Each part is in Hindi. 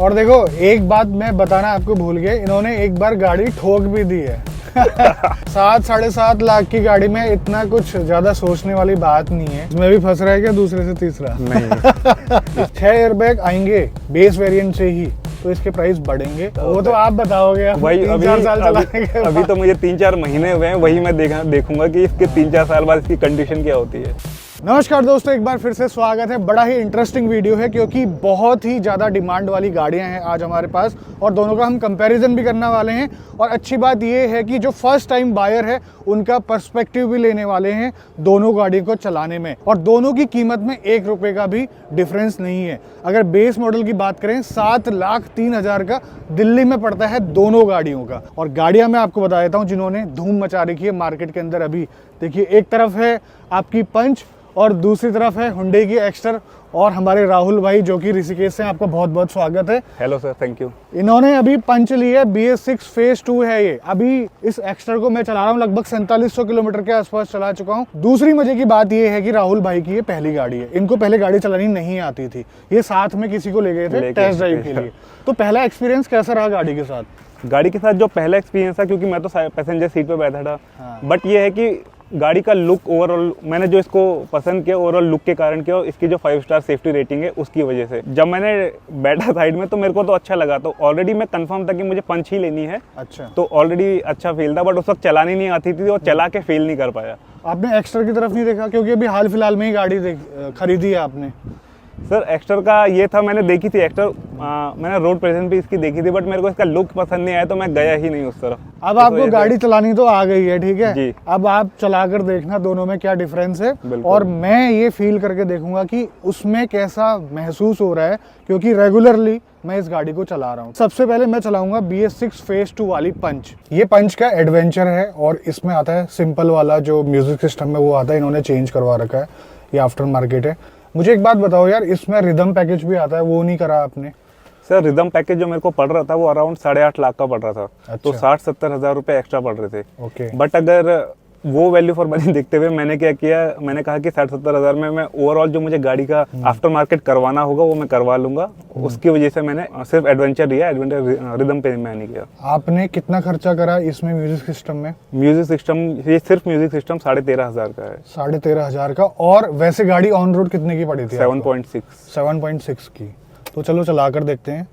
और देखो एक बात मैं बताना आपको भूल गया, इन्होंने एक बार गाड़ी ठोक भी दी है। 7-7.5 लाख की गाड़ी में इतना कुछ ज्यादा सोचने वाली बात नहीं है। इसमें भी फंस रहा है क्या दूसरे से तीसरा? नहीं। 6 एयरबैग आएंगे बेस वेरिएंट से ही, तो इसके प्राइस बढ़ेंगे। वो तो आप बताओगे भाई। 3-4 साल चलाने के अभी तो मुझे 3-4 महीने हुए हैं, वही मैं देखूंगा कि इसके 3-4 साल बाद इसकी कंडीशन क्या होती है। नमस्कार दोस्तों, एक बार फिर से स्वागत है। बड़ा ही इंटरेस्टिंग वीडियो है क्योंकि बहुत ही ज़्यादा डिमांड वाली गाड़ियां हैं आज हमारे पास और दोनों का हम कंपैरिजन भी करने वाले हैं। और अच्छी बात यह है कि जो फर्स्ट टाइम बायर है उनका पर्सपेक्टिव भी लेने वाले हैं दोनों गाड़ियों को चलाने में। और दोनों की कीमत में 1 रुपये का भी डिफरेंस नहीं है। अगर बेस मॉडल की बात करें 7,03,000 का दिल्ली में पड़ता है दोनों गाड़ियों का। और गाड़ियां मैं आपको बता देता हूँ जिन्होंने धूम मचा रखी है मार्केट के अंदर। अभी देखिए, एक तरफ है आपकी पंच और दूसरी तरफ है हुंडई की एक्स्टर और हमारे राहुल भाई जो कि ऋषिकेश से। आपका बहुत बहुत स्वागत है। Hello sir, thank you. इन्होंने अभी पंच ली है, BS6 फेज 2 है ये। अभी इस एक्स्टर को मैं चला रहा हूँ, लगभग 4700 किलोमीटर के आसपास चला चुका हूँ। दूसरी मजे की बात ये है कि राहुल भाई की ये पहली गाड़ी है। इनको पहले गाड़ी चलानी नहीं आती थी, ये साथ में किसी को ले गए थे टेस्ट ड्राइव के लिए। तो पहला एक्सपीरियंस कैसा रहा गाड़ी के साथ? गाड़ी के साथ जो पहला एक्सपीरियंस था, क्योंकि मैं तो पैसेंजर सीट पे बैठा था, बट ये है कि गाड़ी का लुक ओवरऑल मैंने जो इसको पसंद किया ओवरऑल लुक के कारण किया, इसकी जो 5 स्टार सेफ्टी रेटिंग है उसकी वजह से। जब मैंने बैठा साइड में तो मेरे को तो अच्छा लगा, तो ऑलरेडी मैं कंफर्म था कि मुझे पंच ही लेनी है। अच्छा। तो ऑलरेडी अच्छा फील था, बट उस वक्त चलानी नहीं आती थी और चला के फील नहीं कर पाया। आपने एक्स्टर की तरफ नहीं देखा क्योंकि अभी हाल फिलहाल में ही गाड़ी खरीदी है आपने? सर एक्स्टर का ये था, मैंने देखी थी एक्स्टर, मैंने रोड प्रेजेंस भी इसकी देखी थी, बट मेरे को इसका लुक पसंद नहीं आया तो मैं गया ही नहीं उस तरफ। अब आपको गाड़ी चलानी तो आ गई है, ठीक है जी। अब आप चला कर देखना दोनों में क्या डिफरेंस है। और मैं ये फील करके देखूंगा कि उसमें कैसा महसूस हो रहा है, क्योंकि रेगुलरली मैं इस गाड़ी को चला रहा हूँ। सबसे पहले मैं चलाऊंगा BS6 फेज 2 वाली पंच। ये पंच का एडवेंचर है और इसमें आता है सिंपल वाला जो म्यूजिक सिस्टम में वो आता है, इन्होंने चेंज करवा रखा है, ये आफ्टर मार्केट है। मुझे एक बात बताओ यार, इसमें रिदम पैकेज भी आता है, वो नहीं करा आपने? सर रिदम पैकेज जो मेरे को पड़ रहा था वो अराउंड 8.5 लाख का पड़ रहा था। अच्छा। तो 60-70 हज़ार रुपए एक्स्ट्रा पड़ रहे थे। ओके। बट अगर वो वैल्यू फॉर मनी देखते हुए मैंने क्या किया, मैंने कहा कि 60-70 हज़ार में मैं ओवरऑल जो मुझे गाड़ी का आफ्टर मार्केट करवाना होगा वो मैं करवा लूंगा। उसकी वजह से मैंने सिर्फ एडवेंचर लिया, एडवेंचर रिदम पे मैं नहीं किया। आपने कितना खर्चा करा इसमें म्यूजिक सिस्टम में? म्यूजिक सिस्टम, ये सिर्फ म्यूजिक सिस्टम 13,500 का है। 13,500 का। और वैसे गाड़ी ऑन रोड कितने की पड़ी थी? 7.6 की। तो चलो चला कर देखते हैं।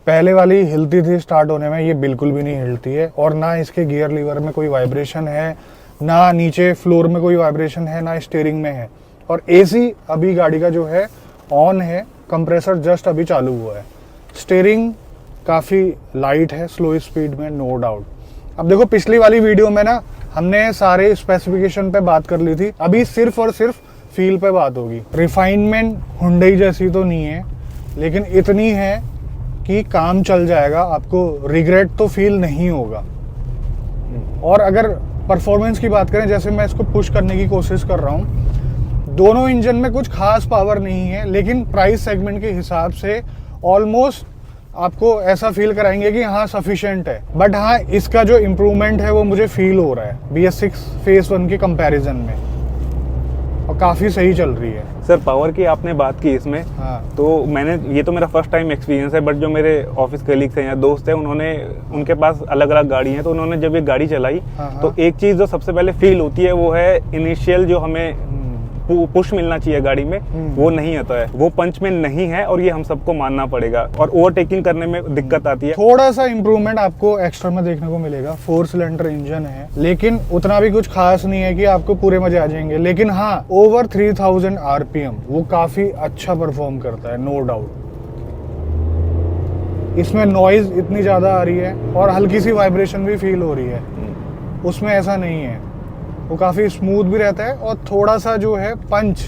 पहले वाली हिलती थी स्टार्ट होने में, ये बिल्कुल भी नहीं हिलती है। और ना इसके गियर लीवर में कोई वाइब्रेशन है, ना नीचे फ्लोर में कोई वाइब्रेशन है, ना स्टीयरिंग में है। और AC अभी गाड़ी का जो है ऑन है, कंप्रेसर जस्ट अभी चालू हुआ है। स्टीयरिंग काफ़ी लाइट है, स्लो स्पीड में, नो डाउट। अब देखो पिछली वाली वीडियो में ना हमने सारे स्पेसिफिकेशन पे बात कर ली थी, अभी सिर्फ और सिर्फ फील पे बात होगी। रिफाइनमेंट हुंडई जैसी तो नहीं है, लेकिन इतनी है कि काम चल जाएगा, आपको रिग्रेट तो फील नहीं होगा। और अगर परफॉर्मेंस की बात करें, जैसे मैं इसको पुश करने की कोशिश कर रहा हूँ, दोनों इंजन में कुछ खास पावर नहीं है, लेकिन प्राइस सेगमेंट के हिसाब से ऑलमोस्ट आपको ऐसा फील कराएंगे कि हाँ सफिशिएंट है। बट हाँ, इसका जो इम्प्रूवमेंट है वो मुझे फील हो रहा है BS6 फेज 1 के कंपैरिजन में, और काफ़ी सही चल रही है। सर पावर की आपने बात की इसमें, हाँ। तो मैंने, ये तो मेरा फर्स्ट टाइम एक्सपीरियंस है, बट जो मेरे ऑफिस कलीग्स हैं या दोस्त हैं, उनके पास अलग अलग गाड़ी हैं, तो उन्होंने जब ये गाड़ी चलाई, तो एक चीज़ जो सबसे पहले फील होती है वो है इनिशियल जो हमें पुश मिलना चाहिए गाड़ी में, वो नहीं आता है, वो पंच में नहीं है, और ये हम सबको मानना पड़ेगा। और ओवरटेकिंग करने में दिक्कत आती है। थोड़ा सा इम्प्रूवमेंट आपको एक्स्ट्रा में देखने को मिलेगा। 4 सिलेंडर इंजन है, लेकिन उतना भी कुछ खास नहीं है कि आपको पूरे मजे आ जाएंगे। लेकिन हाँ, ओवर 3000 RPM वो काफी अच्छा परफॉर्म करता है, नो डाउट। इसमें नॉइज इतनी ज्यादा आ रही है और हल्की सी वाइब्रेशन भी फील हो रही है, उसमें ऐसा नहीं है। वो काफ़ी स्मूथ भी रहता है और थोड़ा सा जो है पंच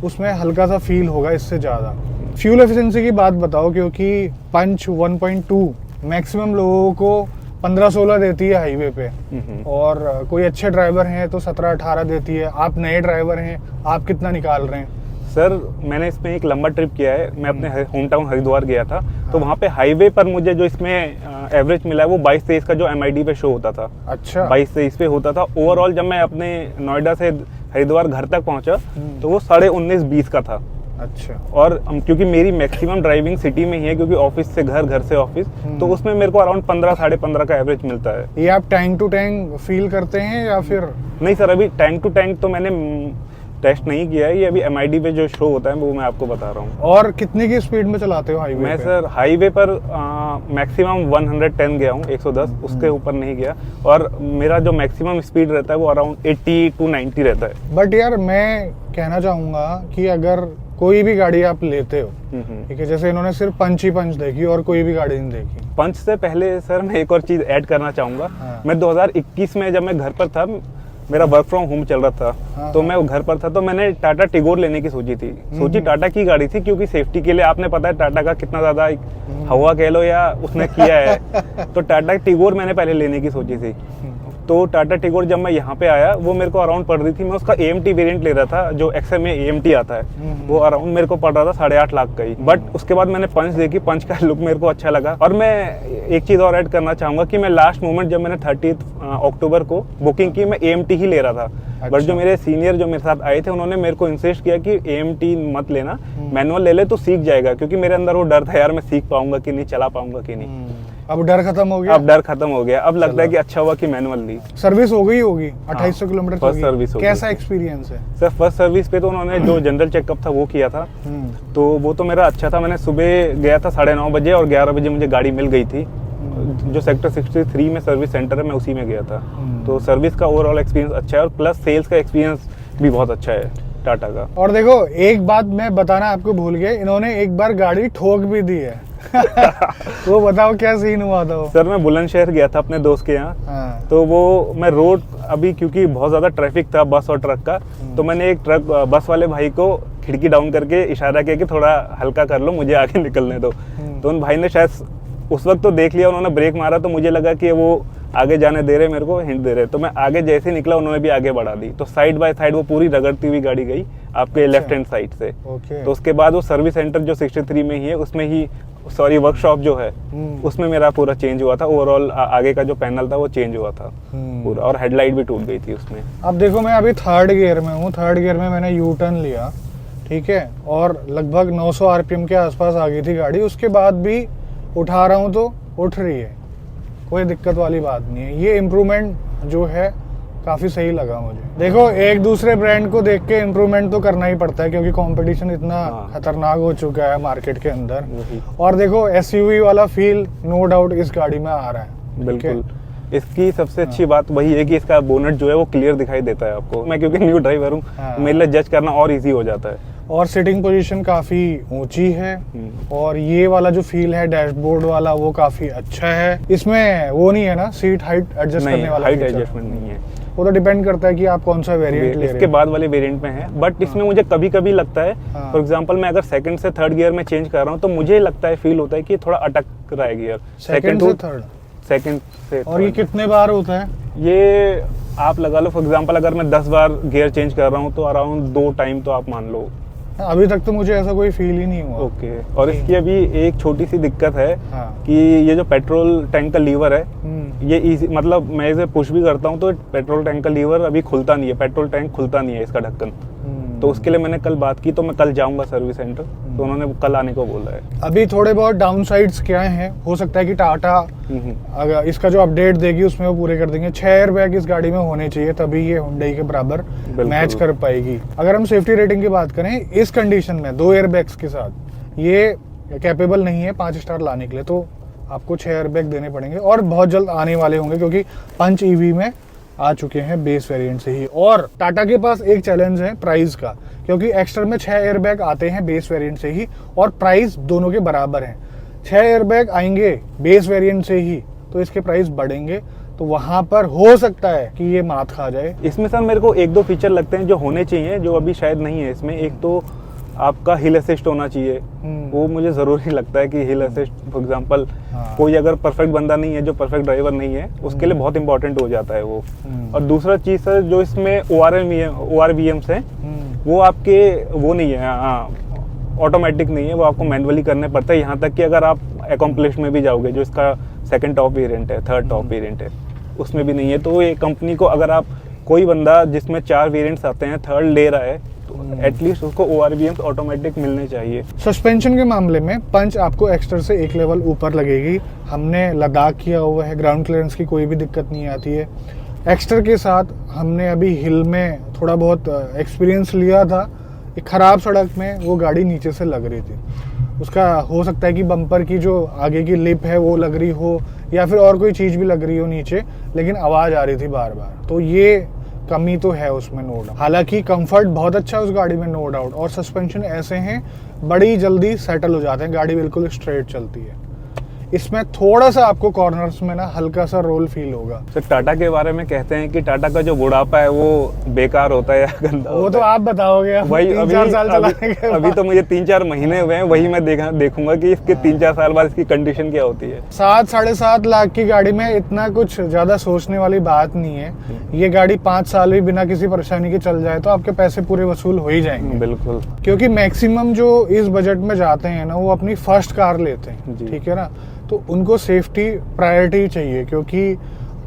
उसमें हल्का सा फील होगा इससे ज़्यादा। फ्यूल एफिशिएंसी की बात बताओ, क्योंकि पंच 1.2 मैक्सिमम लोगों को 15-16 देती है हाईवे पे, और कोई अच्छे ड्राइवर हैं तो 17-18 देती है। आप नए ड्राइवर हैं, आप कितना निकाल रहे हैं? सर मैंने इसमें एक लंबा ट्रिप किया है, मैं अपने होम टाउन हरिद्वार गया था, तो वहाँ पे हाईवे पर मुझे जो इसमें एवरेज मिला है वो 22-23 का जो MID पे शो होता था। अच्छा। 22-23 पे होता था। ओवरऑल जब मैं अपने नोएडा से हरिद्वार घर तक पहुँचा तो वो 19.5-20 का था। अच्छा। और क्योंकि मेरी मैक्सिमम ड्राइविंग सिटी में ही है, क्योंकि ऑफिस से घर, घर से ऑफिस, तो उसमें मेरे को अराउंड 15 साढ़े 15 का एवरेज मिलता है। ये आप टैंक टू टैंक फील करते हैं या फिर? नहीं सर, अभी टैंक टू टैंक तो मैंने टेस्ट नहीं किया है, ये अभी MID पे जो शो होता है वो मैं आपको बता रहा हूँ। और कितने की स्पीड में चलाते हो हाईवे मैं पे? सर हाईवे पर मैक्सिमम 110 गया हूँ, 110, उसके ऊपर नहीं गया। और मेरा जो मैक्सिमम स्पीड रहता है वो अराउंड 80 to 90 रहता है। बट यार मैं कहना चाहूंगा कि अगर कोई भी गाड़ी आप लेते हो, ठीक है, जैसे इन्होंने सिर्फ पंच ही पंच देखी और कोई भी गाड़ी नहीं देखी। पंच से पहले सर मैं एक और चीज ऐड करना चाहूंगा। हाँ। मैं 2021 में जब मैं घर पर था, मेरा वर्क फ्रॉम होम चल रहा था, हाँ, तो मैं घर पर था, तो मैंने टाटा टिगोर लेने की सोची टाटा की गाड़ी थी, क्योंकि सेफ्टी के लिए आपने पता है टाटा का कितना ज्यादा हवा कह लो या उसने किया है। तो टाटा टिगोर मैंने पहले लेने की सोची थी। तो टाटा टिगोर जब मैं यहाँ पे आया, वो मेरे को अराउंड पड़ रही थी, मैं उसका AMT वेरिएंट ले रहा था, जो XM में AMT आता है, वो अराउंड मेरे को पड़ रहा था 8.5 लाख का ही। बट उसके बाद मैंने पंच देखी, पंच का लुक मेरे को अच्छा लगा। और मैं एक चीज और ऐड करना चाहूंगा कि मैं लास्ट मोमेंट जब मैंने 30 अक्टूबर को बुकिंग की, मैं AMT ही ले रहा था। बट जो मेरे सीनियर जो मेरे साथ आए थे, उन्होंने मेरे को इंसिस्ट किया कि AMT मत लेना, मैनुअल ले ले तो सीख जाएगा, क्योंकि मेरे अंदर वो डर था यार मैं सीख पाऊंगा कि नहीं, चला पाऊंगा कि नहीं। अब डर खत्म हो गया? अब डर खत्म हो गया, अब लगता है कि अच्छा हुआ कि मैनुअल ली। सर्विस हो गई होगी 2800 किलोमीटर? फर्स्ट सर्विस हो गई। कैसा एक्सपीरियंस है सर? फर्स्ट सर्विस पे तो उन्होंने जो जनरल चेकअप था वो किया था, तो वो तो मेरा अच्छा था। मैंने सुबह गया था 9:30 बजे और 11 बजे मुझे गाड़ी मिल गई थी। जो सेक्टर 63 में सर्विस सेंटर है, मैं उसी में गया था। तो सर्विस का ओवरऑल एक्सपीरियंस अच्छा है, और प्लस सेल्स का एक्सपीरियंस भी बहुत अच्छा है टाटा का। और देखो एक बात मैं बताना आपको भूल गया, इन्होंने एक बार गाड़ी ठोक भी दी है। वो बताओ क्या सीन हुआ था वो? सर मैं बुलंदशहर गया था अपने दोस्त के यहाँ। हाँ। तो वो मैं रोड अभी, क्योंकि बहुत ज्यादा ट्रैफिक था बस और ट्रक का, तो मैंने एक ट्रक बस वाले भाई को खिड़की डाउन करके इशारा किया कि थोड़ा हल्का कर लो, मुझे आगे निकलने दो। तो उन भाई ने शायद उस वक्त तो देख लिया, उन्होंने ब्रेक मारा, तो मुझे लगा कि वो आगे जाने दे रहे, मेरे को हिंट दे रहे। तो मैं आगे जैसे ही निकला, उन्होंने भी आगे बढ़ा दी। तो साइड बाय साइड वो पूरी रगड़ती हुई गाड़ी गई आपके लेफ्ट हैंड साइड से। तो उसके बाद वो सर्विस सेंटर जो 63 में ही है, उसमें ही वर्कशॉप जो है, उसमें मेरा पूरा चेंज हुआ था। ओवरऑल आगे का जो पैनल था वो चेंज हुआ था पूरा, और हेडलाइट भी टूट गई थी उसमें। अब देखो मैं अभी 3rd गियर में हूँ। 3rd गियर में मैंने यू टर्न लिया, ठीक है, और लगभग 900 RPM के आसपास आ गई थी गाड़ी। उसके बाद भी उठा रहा हूँ तो उठ रही है, कोई दिक्कत वाली बात नहीं है। ये इम्प्रूवमेंट जो है काफ़ी सही लगा मुझे। देखो एक दूसरे ब्रांड को देख के इम्प्रूवमेंट तो करना ही पड़ता है, क्योंकि कंपटीशन इतना खतरनाक हो चुका है मार्केट के अंदर। और देखो SUV वाला फील नो डाउट इस गाड़ी में आ रहा है। बिल्कुल। इसकी सबसे अच्छी बात वही है कि इसका बोनट जो है वो क्लियर दिखाई देता है आपको। मैं क्योंकि न्यू ड्राइवर हूँ, मेरे लिए जज करना और इजी हो जाता है। और सिटिंग पोजीशन काफ़ी ऊंची है, और ये वाला जो फील है डैशबोर्ड वाला वो काफ़ी अच्छा है। इसमें वो नहीं है ना सीट हाइट एडजस्ट करने वाला? हाइट एडजस्टमेंट नहीं है, वो तो डिपेंड करता है कि आप कौन सा वेरिएंट ले रहे हैं। इसके बाद वाले वेरिएंट में है। बट इसमें मुझे कभी कभी लगता है, फॉर एग्जांपल मैं अगर सेकंड से 3rd गियर में चेंज कर रहा हूँ, तो मुझे लगता है, फील होता है कि थोड़ा अटक रहा है गियर सेकंड से थर्ड। सेकंड से। और ये कितने बार होता है? ये आप लगा लो, फॉर एग्जांपल अगर मैं 10 बार गियर चेंज कर रहा हूँ, तो अराउंड 2 टाइम तो आप मान लो। अभी तक तो मुझे ऐसा कोई फील ही नहीं हुआ। ओके। और इसकी अभी एक छोटी सी दिक्कत है, हाँ। कि ये जो पेट्रोल टैंक का लीवर है, ये इजी, मतलब मैं इसे पुश भी करता हूँ तो पेट्रोल टैंक का लीवर अभी खुलता नहीं है, पेट्रोल टैंक खुलता नहीं है इसका ढक्कन। तो उसके लिए मैंने कल बात की, तो मैं कल जाऊंगा सर्विस सेंटर, तो उन्होंने कल आने को बोला है। अभी थोड़े बहुत डाउन साइड्स क्या हैं, हो सकता है कि टाटा अगर इसका जो अपडेट देगी उसमें वो पूरे कर देंगे। 6 एयरबैग इस गाड़ी में होने चाहिए, तभी ये हुंडई के बराबर मैच कर पाएगी। अगर हम सेफ्टी रेटिंग की बात करें, इस कंडीशन में 2 एयरबैग्स के साथ ये कैपेबल नहीं है 5 स्टार लाने के लिए, तो आपको 6 एयरबैग देने पड़ेंगे, और बहुत जल्द आने वाले होंगे, क्योंकि पंच ईवी में आ चुके हैं बेस वेरिएंट से ही। और टाटा के पास एक चैलेंज है प्राइस का, क्योंकि एक्स्ट्रा में 6 एयरबैग आते हैं बेस वेरिएंट से ही, और प्राइस दोनों के बराबर हैं। 6 एयरबैग आएंगे बेस वेरिएंट से ही, तो इसके प्राइस बढ़ेंगे, तो वहां पर हो सकता है कि ये मात खा जाए। इसमें सर मेरे को 1-2 फीचर लगते हैं जो होने चाहिए, जो अभी शायद नहीं है इसमें। एक तो आपका हिल असिस्ट होना चाहिए, वो मुझे जरूरी लगता है कि हिल असिस्ट, फॉर एग्जांपल कोई अगर परफेक्ट बंदा नहीं है, जो परफेक्ट ड्राइवर नहीं है, उसके लिए बहुत इंपॉर्टेंट हो जाता है वो। और दूसरा चीज सर, जो इसमें ORVMs हैं, वो आपके वो नहीं है, ऑटोमेटिक नहीं है, वो आपको मैनुअली करने पड़ता है। यहाँ तक कि अगर आप अकॉम्प्लिश में भी जाओगे, जो इसका 2nd टॉप वेरिएंट है, 3rd टॉप वेरिएंट है, उसमें भी नहीं है। तो ये कंपनी को, अगर आप कोई बंदा जिसमें 4 वेरिएंट्स आते हैं 3rd ले रहा है, तो एटलीस्ट उसको ORVMs ऑटोमेटिक मिलने चाहिए। सस्पेंशन के मामले में पंच आपको एक्स्टर से एक लेवल ऊपर लगेगी। हमने लद्दाख किया हुआ है, ग्राउंड क्लियरेंस की कोई भी दिक्कत नहीं आती है। एक्स्टर के साथ हमने अभी हिल में थोड़ा बहुत एक्सपीरियंस लिया था, एक ख़राब सड़क में वो गाड़ी नीचे से लग रही थी। उसका हो सकता है कि बम्पर की जो आगे की लिप है वो लग रही हो, या फिर और कोई चीज़ भी लग रही हो नीचे, लेकिन आवाज़ आ रही थी बार बार। तो ये कमी तो है उसमें, नो डाउट। हालांकि कंफर्ट बहुत अच्छा है उस गाड़ी में, नो डाउट। और सस्पेंशन ऐसे हैं, बड़ी जल्दी सेटल हो जाते हैं, गाड़ी बिल्कुल स्ट्रेट चलती है। इसमें थोड़ा सा आपको कॉर्नर्स में ना हल्का सा रोल फील होगा। सर टाटा के बारे में कहते हैं कि टाटा का जो बुढ़ापा है वो बेकार होता है या गंदा वो तो आप बताओगे, वही 3-4 साल चलाने के अभी तो मुझे 3-4 महीने हुए हैं, वही मैं देखूंगा कि इसके 3-4 साल बाद इसकी कंडीशन क्या होती है। 7-7.5 लाख की गाड़ी में इतना कुछ ज्यादा सोचने वाली बात नहीं है। ये गाड़ी 5 साल भी बिना किसी परेशानी के चल जाए तो आपके पैसे पूरे वसूल हो ही जाएंगे। बिल्कुल, क्योंकि मैक्सिमम जो इस बजट में जाते हैं ना, वो अपनी फर्स्ट कार लेते हैं, जी। ठीक है ना। तो उनको सेफ्टी प्रायोरिटी चाहिए, क्योंकि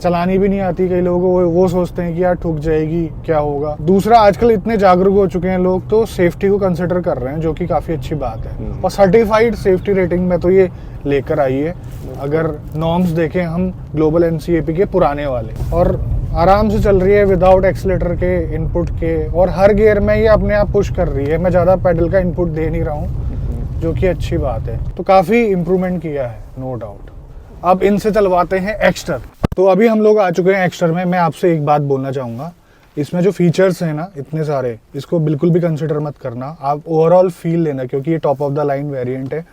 चलानी भी नहीं आती कई लोगों को, वो सोचते हैं कि यार ठुक जाएगी, क्या होगा। दूसरा, आजकल इतने जागरूक हो चुके हैं लोग, तो सेफ्टी को कंसिडर कर रहे हैं, जो कि काफ़ी अच्छी बात है। और सर्टिफाइड सेफ्टी रेटिंग में तो ये लेकर आई है। अगर नॉर्म्स देखें हम ग्लोबल NCAP के पुराने वाले, और आराम से चल रही है विदाउट एक्सीलेटर के इनपुट के, और हर गियर में ये अपने आप पुश कर रही है। मैं ज़्यादा पेडल का इनपुट दे नहीं रहा हूँ, जो कि अच्छी बात है। तो काफ़ी इम्प्रूवमेंट किया है, नो डाउट। अब इनसे चलवाते हैं एक्स्टर। तो अभी हम लोग आ चुके हैं एक्स्टर में। मैं आपसे एक बात बोलना चाहूँगा, इसमें जो फीचर्स हैं ना इतने सारे, इसको बिल्कुल भी कंसिडर मत करना। आप ओवरऑल फील लेना, क्योंकि ये top of the line variant है।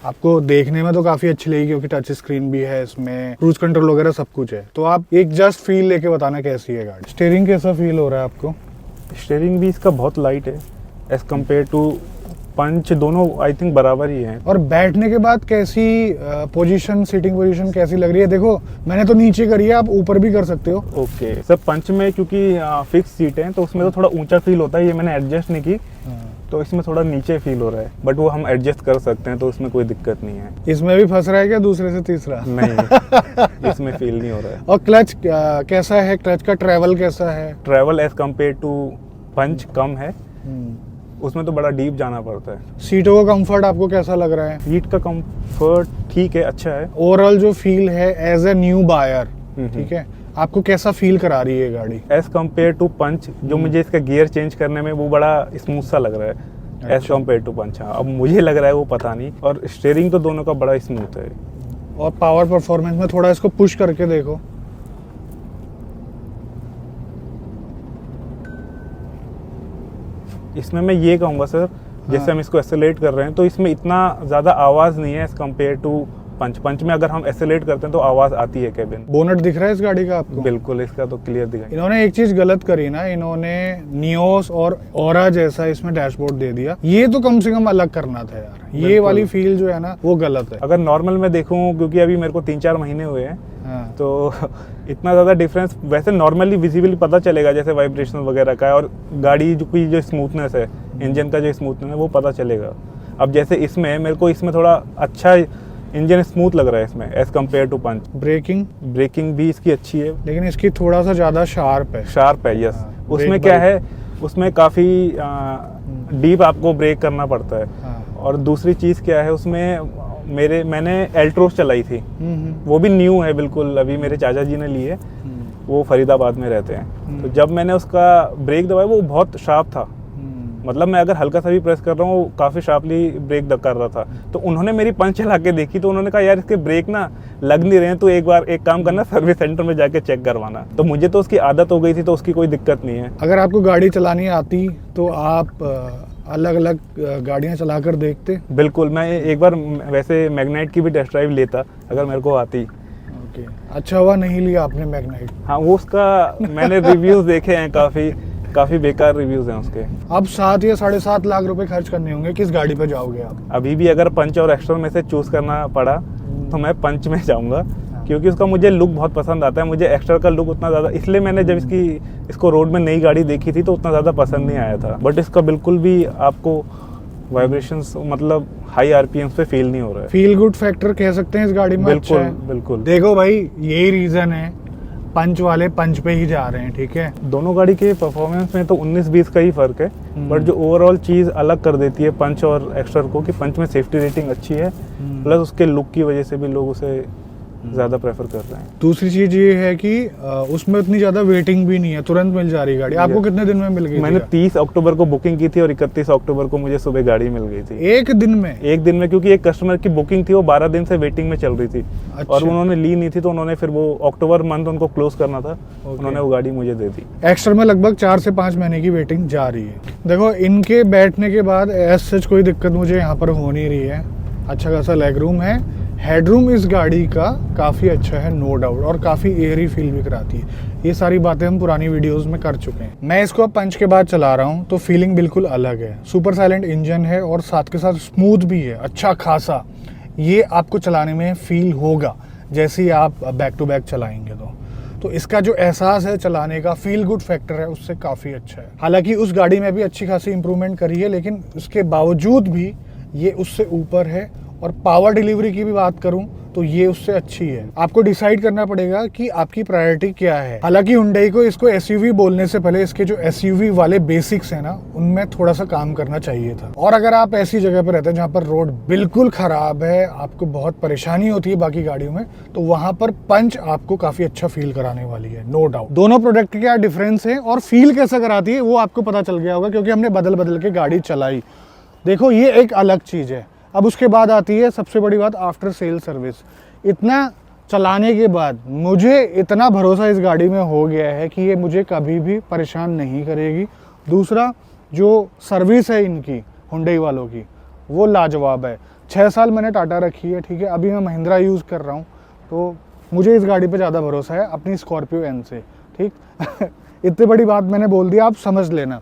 आपको देखने में तो काफ़ी अच्छी लगेगी, क्योंकि टच स्क्रीन भी है इसमें, क्रूज कंट्रोल वगैरह सब कुछ है। तो आप एक जस्ट फील लेके बताना कैसी है गाड़ी। स्टीयरिंग कैसा फील हो रहा है आपको? स्टीयरिंग भी इसका बहुत लाइट है एज कम्पेयर टू पंच, दोनों आई थिंक बराबर ही हैं। और बैठने के बाद कैसी पोजीशन, सीटिंग पोजीशन कैसी लग रही है? देखो मैंने तो नीचे करी है, आप ऊपर भी कर सकते हो। ओके सर, पंच में क्योंकि फिक्स सीट है तो उसमें तो थोड़ा ऊंचा फील होता है, ये मैंने एडजस्ट नहीं की, तो इसमें थोड़ा नीचे फील हो रहा है, बट वो हम एडजस्ट कर सकते हैं, तो उसमें कोई दिक्कत नहीं है। इसमें भी फंस रहा है क्या दूसरे से तीसरा? नहीं, इसमें फील नहीं हो रहा है। और क्लच कैसा है? क्लच का ट्रैवल कैसा है? ट्रैवल एज कम्पेयर टू पंच कम है, उसमें तो बड़ा डीप जाना पड़ता है। सीटों का कंफर्ट आपको कैसा लग रहा है? सीट का कंफर्ट ठीक है, अच्छा है। ओवरऑल जो फील है एज ए न्यू बायर, ठीक है, आपको कैसा फील करा रही है गाड़ी? एज कम्पेयर टू पंच, जो मुझे इसका गियर चेंज करने में वो बड़ा स्मूथ सा लग रहा है एज कम्पेयर टू पंच। हाँ, अब मुझे लग रहा है वो पता नहीं। और स्टीयरिंग तो दोनों का बड़ा स्मूथ है। और पावर परफॉर्मेंस में थोड़ा इसको पुश करके देखो। इसमें मैं ये कहूँगा सर, जैसे हम इसको एक्सेलरेट कर रहे हैं तो इसमें इतना ज़्यादा आवाज़ नहीं है एज कम्पेयर टू पंच। पंच में अगर हम एक्सेलरेट करते हैं तो आवाज़ आती है कैबिन। बोनट दिख रहा है इस गाड़ी का आपको? बिल्कुल, इसका तो क्लियर दिखाई। इन्होंने एक चीज गलत करी ना, इन्होंने नियोस और ओरा जैसा इसमें डैशबोर्ड दे दिया। ये तो कम से कम अलग करना था यार। ये वाली फील जो है ना वो गलत है। अगर नॉर्मल में देखूं, क्योंकि अभी मेरे को 3-4 महीने हुए हैं, हाँ। तो इतना ज़्यादा डिफरेंस वैसे नॉर्मली विजिबली पता चलेगा, जैसे वाइब्रेशन वगैरह का, और गाड़ी की जो स्मूथनेस है, इंजन का जो स्मूथनेस है वो पता चलेगा। अब जैसे इसमें मेरे को इसमें थोड़ा अच्छा इंजन स्मूथ लग रहा है इसमें as compare to punch. Braking भी इसकी अच्छी है, लेकिन इसकी थोड़ा सा ज्यादा शार्प है। यस। हाँ, उसमें क्या है, उसमें काफ़ी डीप आपको ब्रेक करना पड़ता है। हाँ। और दूसरी चीज़ क्या है उसमें, मैंने एल्ट्रोस चलाई थी, वो भी न्यू है बिल्कुल, अभी मेरे चाचा जी ने ली है, वो फरीदाबाद में रहते हैं। तो जब मैंने उसका ब्रेक दबाया वो बहुत शार्प था, मतलब मैं अगर हल्का सा भी प्रेस कर रहा हूँ वो काफ़ी शार्पली ब्रेक कर रहा था। तो उन्होंने मेरी पंच चला के देखी, तो उन्होंने कहा यार इसके ब्रेक ना लग नहीं रहे हैं, तो एक काम करना, सर्विस सेंटर में जाके चेक करवाना। तो मुझे तो उसकी आदत हो गई थी, तो उसकी कोई दिक्कत नहीं है। अगर आपको गाड़ी चलानी आती तो आप अलग अलग गाड़ियाँ चला कर देखते? बिल्कुल, मैं एक बार वैसे मैग्नाइट की भी टेस्ट ड्राइव लेता अगर मेरे को आती। ओके, अच्छा हुआ नहीं लिया आपने मैग्नाइट। हाँ, वो उसका मैंने रिव्यूज देखे हैं, काफ़ी बेकार रिव्यूज हैं उसके। अब 7 या 7.5 लाख रुपए खर्च करने होंगे, किस गाड़ी पे जाओगे आप? अभी भी अगर पंच और एक्स्ट्रा में से चूज करना पड़ा तो मैं पंच में जाऊंगा, क्योंकि उसका मुझे लुक बहुत पसंद आता है। मुझे एक्स्ट्रा का लुक उतना ज़्यादा, इसलिए मैंने जब इसको रोड में नई गाड़ी देखी थी तो उतना ज़्यादा पसंद नहीं आया था। बट इसका बिल्कुल भी आपको वाइब्रेशंस, मतलब हाई आरपीएम पे फील नहीं हो रहा है। फील गुड फैक्टर कह सकते हैं इस गाड़ी में। बिल्कुल, अच्छा है। बिल्कुल। देखो भाई, यही रीजन है पंच वाले पंच पे ही जा रहे हैं, ठीक है। दोनों गाड़ी के परफॉर्मेंस में तो 19-20 का ही फर्क है, बट जो ओवरऑल चीज़ अलग कर देती है पंच और एक्स्टर को, कि पंच में सेफ्टी रेटिंग अच्छी है, प्लस उसके लुक की वजह से भी लोग उसे ज़्यादा प्रेफर कर रहे हैं। दूसरी चीज ये है कि उसमें इतनी ज्यादा वेटिंग भी नहीं है, तुरंत मिल जा रही गाड़ी। आपको कितने दिन में मिल गई? मैंने 30 अक्टूबर को बुकिंग की थी और 31 अक्टूबर को मुझे सुबह गाड़ी मिल गई थी। एक दिन में? एक दिन में, क्योंकि एक कस्टमर की बुकिंग थी, वो 12 दिन से वेटिंग में चल रही थी। अच्छा। और उन्होंने ली नहीं थी, तो उन्होंने फिर वो अक्टूबर मंथ उनको क्लोज करना था, उन्होंने वो गाड़ी मुझे दे दी। एक्स्ट्रा में लगभग 4 से 5 महीने की वेटिंग जा रही है। देखो, इनके बैठने के बाद एज सच कोई दिक्कत मुझे यहाँ पर हो नहीं रही है। अच्छा खासा लेग रूम है, हेडरूम इस गाड़ी का काफ़ी अच्छा है, नो डाउट, और काफ़ी एयरी फील भी कराती है। ये सारी बातें हम पुरानी वीडियोस में कर चुके हैं। मैं इसको अब पंच के बाद चला रहा हूँ तो फीलिंग बिल्कुल अलग है। सुपर साइलेंट इंजन है और साथ के साथ स्मूथ भी है, अच्छा खासा। ये आपको चलाने में फील होगा जैसे ही आप बैक टू बैक चलाएंगे तो इसका जो एहसास है चलाने का, फील गुड फैक्टर है, उससे काफ़ी अच्छा है। हालांकि उस गाड़ी में भी अच्छी खासी इंप्रूवमेंट करी है, लेकिन उसके बावजूद भी ये उससे ऊपर है। और पावर डिलीवरी की भी बात करूं तो ये उससे अच्छी है। आपको डिसाइड करना पड़ेगा कि आपकी प्रायोरिटी क्या है। हालांकि हुंडई को इसको एसयूवी बोलने से पहले इसके जो एसयूवी वाले बेसिक्स हैं ना, उनमें थोड़ा सा काम करना चाहिए था। और अगर आप ऐसी जगह पर रहते हैं जहां पर रोड बिल्कुल खराब है, आपको बहुत परेशानी होती है बाकी गाड़ियों में, तो वहां पर पंच आपको काफी अच्छा फील कराने वाली है, नो डाउट। दोनों प्रोडक्ट के क्या डिफरेंस है और फील कैसा कराती है वो आपको पता चल गया होगा, क्योंकि हमने बदल बदल के गाड़ी चलाई। देखो, ये एक अलग चीज है। अब उसके बाद आती है सबसे बड़ी बात, आफ्टर सेल सर्विस। इतना चलाने के बाद मुझे इतना भरोसा इस गाड़ी में हो गया है कि ये मुझे कभी भी परेशान नहीं करेगी। दूसरा, जो सर्विस है इनकी हुंडई वालों की, वो लाजवाब है। 6 साल मैंने टाटा रखी है, ठीक है। अभी मैं महिंद्रा यूज़ कर रहा हूँ, तो मुझे इस गाड़ी पे ज़्यादा भरोसा है अपनी स्कॉर्पियो एन से, ठीक। इतनी बड़ी बात मैंने बोल दी, आप समझ लेना।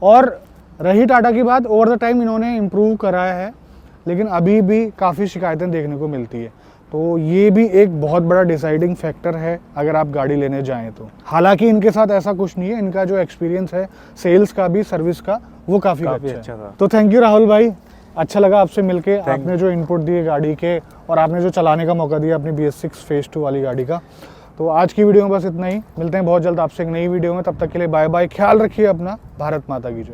और रही टाटा की बात, ओवर द टाइम इन्होंने इम्प्रूव कराया है, लेकिन अभी भी काफ़ी शिकायतें देखने को मिलती है। तो ये भी एक बहुत बड़ा डिसाइडिंग फैक्टर है अगर आप गाड़ी लेने जाएं तो। हालांकि इनके साथ ऐसा कुछ नहीं है, इनका जो एक्सपीरियंस है सेल्स का भी, सर्विस का, वो काफ़ी अच्छा था। तो थैंक यू राहुल भाई, अच्छा लगा आपसे मिलके। आपने जो इनपुट दिए गाड़ी के और आपने जो चलाने का मौका दिया अपनी BS6 फेज 2 वाली गाड़ी का। तो आज की वीडियो में बस इतना ही। मिलते हैं बहुत जल्द आपसे एक नई वीडियो में, तब तक के लिए बाय बाय। ख्याल रखिए अपना। भारत माता की जय।